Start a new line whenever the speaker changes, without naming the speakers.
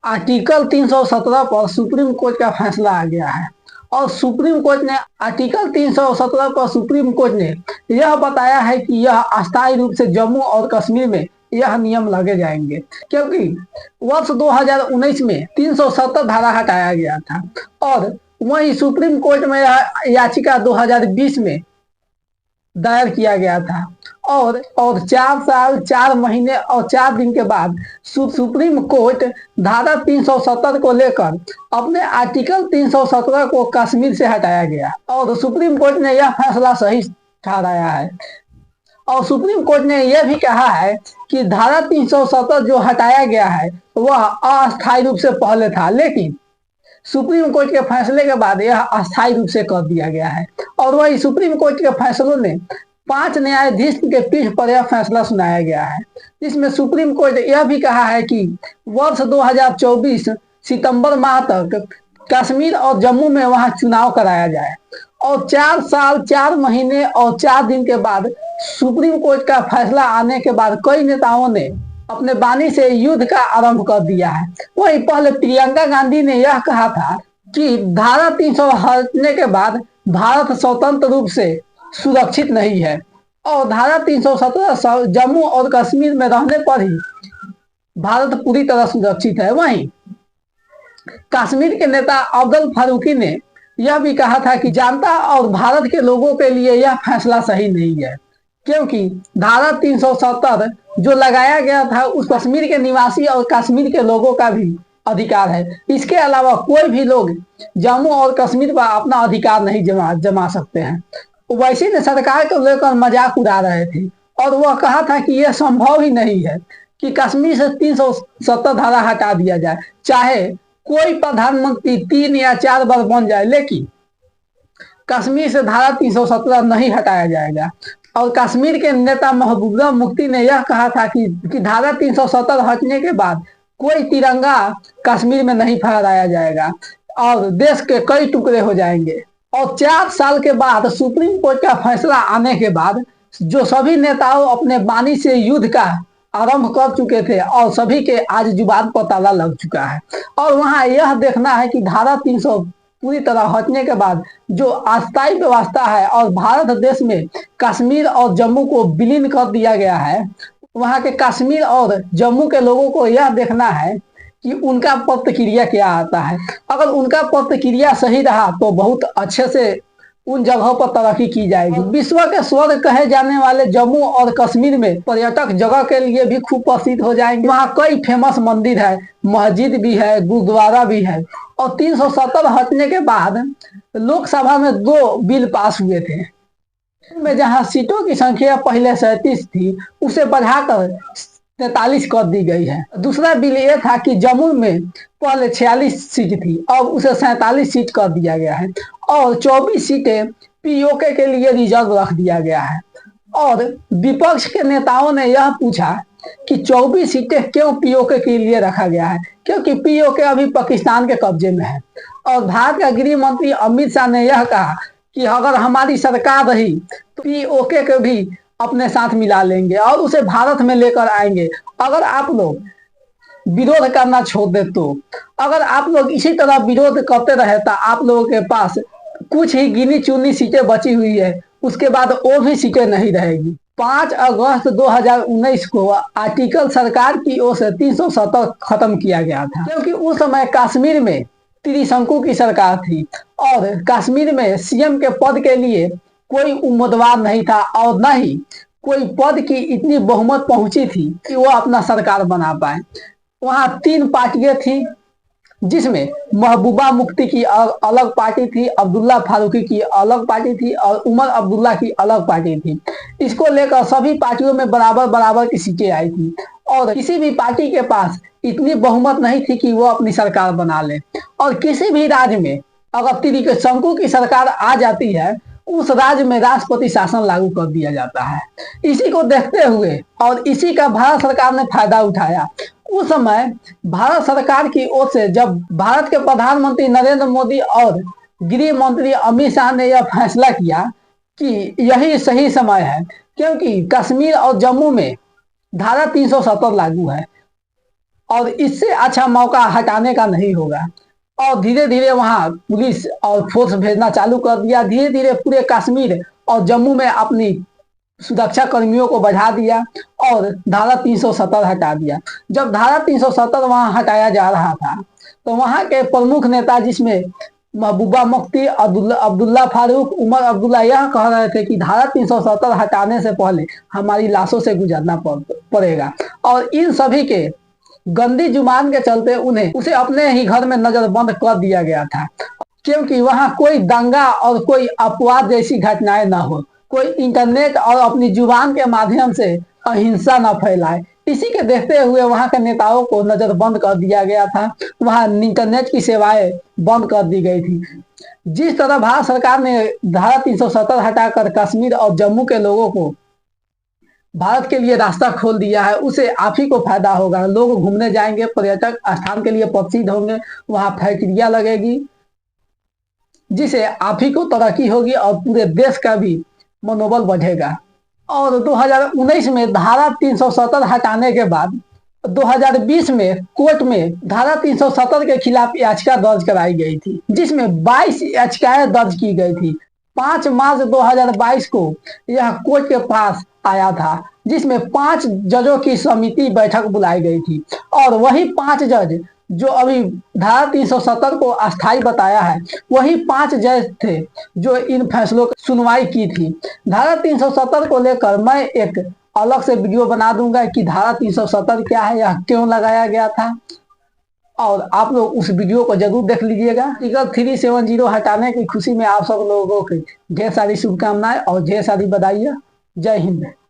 Article 317 पर supreme court का फैसला आ गया है और सुप्रीम कोर्ट ने आर्टिकल 317 पर सुप्रीम कोर्ट ने यह बताया है कि यह अस्थायी रूप से जम्मू और कश्मीर में यह नियम लगे जाएंगे, क्योंकि वर्ष 2019 में 370 धारा हटाया गया था और वहीं सुप्रीम कोर्ट में यह याचिका 2020 में दायर किया गया था और 4 साल 4 महीने और 4 दिन के बाद सुप्रीम कोर्ट धारा 370 को लेकर अपने आर्टिकल 317 को कश्मीर से हटाया गया और सुप्रीम कोर्ट ने यह फैसला सही ठहराया है। और सुप्रीम कोर्ट ने यह भी कहा है कि धारा 370 जो हटाया गया है वह अस्थायी रूप से पहले था, लेकिन सुप्रीम कोर्ट के फैसले के बाद यह अस्थायी रूप से कर दिया गया है। और वही सुप्रीम कोर्ट के फैसलों ने 5 न्यायाधीश के पीठ पर यह फैसला सुनाया गया है, जिसमें सुप्रीम कोर्ट यह भी कहा है कि वर्ष 2024 सितंबर माह तक कश्मीर और जम्मू में वहां चुनाव कराया जाए और 4 साल 4 महीने और 4 दिन के बाद सुप्रीम कोर्ट का फैसला आने के बाद कई नेताओं ने अपने बानी से युद्ध का आरंभ कर दिया है। वहीं पहले प्रियंका गांधी ने यह कहा था कि धारा 300 हटने के बाद भारत स्वतंत्र रूप से सुरक्षित नहीं है और धारा 317 जम्मू और कश्मीर में रहने पर ही भारत पूरी तरह सुरक्षित है। वहीं कश्मीर के नेता अब्दुल फारूकी ने यह भी कहा था कि जनता और भारत के लोगों के लिए यह फैसला सही नहीं है, क्योंकि धारा 370 जो लगाया गया था उस कश्मीर के निवासी और कश्मीर के लोगों का भी अधिकार है। इसके अलावा कोई भी लोग जम्मू और कश्मीर पर अपना अधिकार नहीं जमा सकते हैं। वैसे ने सरकार को लेकर मजाक उड़ा रहे थे और वह कहा था कि यह संभव ही नहीं है कि कश्मीर से 370 धारा हटा दिया जाए, चाहे कोई प्रधानमंत्री 3 या 4 बार बन जाए, लेकिन कश्मीर से धारा 317 नहीं हटाया जाएगा। और कश्मीर के नेता महबूबा मुफ्ती ने यह कहा था कि धारा 370 हटने के बाद कोई तिरंगा कश्मीर में नहीं फहराया जाएगा और देश के कई टुकड़े हो जाएंगे। और 4 साल के बाद सुप्रीम कोर्ट का फैसला आने के बाद जो सभी नेताओं अपने बानी से युद्ध का आरंभ कर चुके थे और सभी के आज जुबान पर ताला लग चुका है। और वहां यह देखना है कि धारा 300 पूरी तरह हटने के बाद जो अस्थायी व्यवस्था है और भारत देश में कश्मीर और जम्मू को विलीन कर दिया गया है, वहां के कश्मीर और जम्मू के लोगों को यह देखना है कि उनका प्रतिक्रिया क्या आता है। अगर उनका प्रतिक्रिया सही रहा तो बहुत अच्छे से उन जगहों पर तरक्की की जाएगी। विश्व के स्वर्ग कहे जाने वाले जम्मू और कश्मीर में पर्यटक जगह के लिए भी खूब प्रसिद्ध हो जाएंगे। वहाँ कई फेमस मंदिर है, मस्जिद भी है, गुरुद्वारा भी है। और 370 हटने के बाद लोकसभा में 2 बिल पास हुए थे, में जहाँ सीटों की संख्या पहले 37 थी उसे बढ़ाकर 43 कर दी गई है। दूसरा बिल ये था कि जम्मू में पहले 46 सीट थी, अब उसे 47 सीट कर दिया गया है और 24 सीटें पीओके के लिए रिजर्व रख दिया गया है। और विपक्ष के नेताओं ने यह पूछा कि 24 सीटें क्यों पीओके के लिए रखा गया है, क्योंकि पीओके अभी पाकिस्तान के कब्जे में है। और भारत का गृह मंत्री अमित शाह ने यह कहा कि अगर हमारी सरकार रही तो पीओके को भी अपने साथ मिला लेंगे और उसे भारत में लेकर आएंगे। अगर आप लोग विरोध करना छोड़ दे तो अगर आप लोग इसी तरह विरोध करते रहे तो आप लोगों के पास कुछ ही गिनी चुनी सीटें बची हुई है, उसके बाद और भी सीटें नहीं रहेगी। 5 अगस्त 2019 को आर्टिकल सरकार की ओर से 370 खत्म किया गया था, क्योंकि उस समय कश्मीर में त्रिशंकु की सरकार थी और कश्मीर में सीएम के पद के लिए कोई उम्मीदवार नहीं था और न ही कोई पद की इतनी बहुमत पहुंची थी कि वो अपना सरकार बना पाए। वहां 3 पार्टियां थी, जिसमें महबूबा मुफ्ती की अलग पार्टी थी, अब्दुल्ला फारूकी की अलग पार्टी थी और उमर अब्दुल्ला की अलग पार्टी थी। इसको लेकर सभी पार्टियों में बराबर बराबर की सीटें आई थी और किसी भी पार्टी के पास इतनी बहुमत नहीं थी कि वो अपनी सरकार बना ले। और किसी भी राज्य में अगर त्रिशंकु की सरकार आ जाती है, उस राज्य में राष्ट्रपति शासन लागू कर दिया जाता है। इसी को देखते हुए और इसी का भारत सरकार ने फायदा उठाया। उस समय भारत सरकार की ओर से जब भारत के प्रधानमंत्री नरेंद्र मोदी और गृह मंत्री अमित शाह ने यह फैसला किया कि यही सही समय है, क्योंकि कश्मीर और जम्मू में धारा 370 लागू है और इससे अच्छा मौका हटाने का नहीं होगा। और धीरे धीरे वहां पुलिस और फोर्स भेजना चालू कर दिया। धीरे धीरे पूरे कश्मीर और जम्मू में अपनी सुरक्षा कर्मियों को बढ़ा दिया और धारा 370 हटा दिया। जब धारा 370 वहां हटाया जा रहा था तो वहां के प्रमुख नेता जिसमें महबूबा मुफ्ती, अब्दुल्ला फारूक, उमर अब्दुल्ला यह कह रहे थे कि धारा 370 हटाने से पहले हमारी लाशों से गुजरना पड़ेगा। और इन सभी के गंदी जुबान के चलते उन्हें उसे अपने ही घर में नजरबंद कर दिया गया था, क्योंकि वहां कोई दंगा और कोई अपवाद जैसी घटनाएं ना हो, कोई इंटरनेट और अपनी जुबान के माध्यम से अहिंसा न फैलाए। इसी के देखते हुए वहां के नेताओं को नजरबंद कर दिया गया था। वहां इंटरनेट की सेवाएं बंद कर दी गई थी। जिस तरह भारत सरकार ने धारा 370 हटाकर कश्मीर और जम्मू के लोगों को भारत के लिए रास्ता खोल दिया है, उसे आप ही को फायदा होगा। लोग घूमने जाएंगे, पर्यटक स्थान के लिए प्रसिद्ध होंगे, वहां फैक्ट्रियां लगेगी, जिसे आप ही को तरक्की होगी और पूरे देश का भी मनोबल बढ़ेगा। और 2019 में धारा 370 हटाने के बाद 2020 में कोर्ट में धारा 370 के खिलाफ याचिका दर्ज कराई गई थी, जिसमें 22 याचिकाएं दर्ज की गई थी। 5 मार्च 2022 को यह कोर्ट के पास आया था, जिसमें 5 जजों की समिति बैठक बुलाई गई थी। और वही 5 जज जो अभी धारा 370 को अस्थायी बताया है, वही 5 जज थे जो इन फैसलों की सुनवाई की थी। धारा 370 को लेकर मैं एक अलग से वीडियो बना दूंगा कि धारा 370 क्या है, यह क्यों लगाया गया था, और आप लोग उस वीडियो को जरूर देख लीजिएगा। आर्टिकल 370 हटाने की खुशी में आप सब लोगों की ढेर सारी शुभकामनाएं और ढेर सारी बधाइयां। जय हिंद।